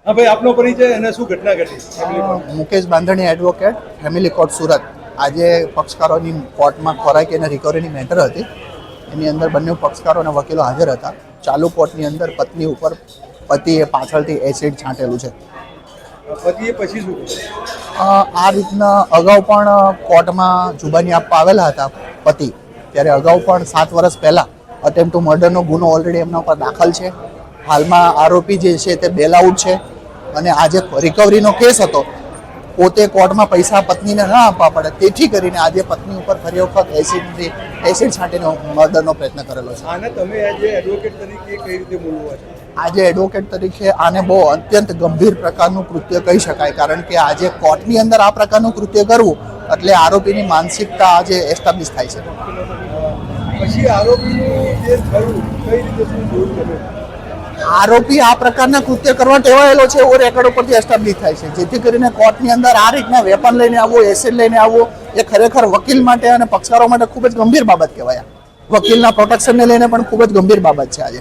હા ભાઈ, આપનો પરિચય અને શું ઘટના ઘટી? મુકેશ બાંધણી એડવોકેટ, ફેમિલી કોર્ટ સુરત. આજે પક્ષકારોની કોર્ટમાં ખોરાક અને રિકવરીની મેટર હતી. એની અંદર બંને પક્ષકારો અને વકીલો હાજર હતા. ચાલુ કોર્ટની અંદર પત્ની ઉપર પતિએ પાછળથી એસિડ છાંટેલું છે. પતિએ પછી શું? આ રીતના અગાઉ પણ કોર્ટમાં જુબાની આપવા આવેલા હતા પતિ. ત્યારે અગાઉ પણ 7 વર્ષ પહેલાં અટેમ્પ્ટ ટુ મર્ડરનો ગુનો ઓલરેડી એમના ઉપર દાખલ છે. હાલમાં આરોપી જે છે તે બેલ આઉટ છે. અને આજે રિકવરીનો કેસ હતો, પોતે કોર્ટમાં પૈસા પત્નીને ન આપવા પડે તેથી કરીને આજે પત્ની ઉપર ફરી વખત એસિડ છાંટીને મર્ડરનો પ્રયત્ન કરેલો છે. આને તમે આજે એડવોકેટ તરીકે કઈ રીતે બોલવા છો? આજે એડવોકેટ તરીકે આને બહુ અત્યંત ગંભીર પ્રકારનું કૃત્ય કહી શકાય, કારણ કે આજે કોર્ટની અંદર આ પ્રકારનું કૃત્ય કરવું એટલે આરોપીની માનસિકતા આજે એસ્ટાબ્લિશ થાય છે. પછી આરોપીનું જે થયું કઈ રીતે શું જોયું તમે? આરોપી આ પ્રકારના કૃત્ય કરવા ટેવાયેલો છે એવો રેકોર્ડ ઉપરથી એસ્ટાબ્લિશ થાય છે. જેથી કરીને કોર્ટની અંદર આ રીતના વેપન લઈને આવવું, એસિડ લઈને આવવું એ ખરેખર વકીલ માટે અને પક્ષકારો માટે ખૂબ જ ગંભીર બાબત કહેવાય. વકીલના પ્રોટેક્શનને લઈને પણ ખૂબ જ ગંભીર બાબત છે આજે.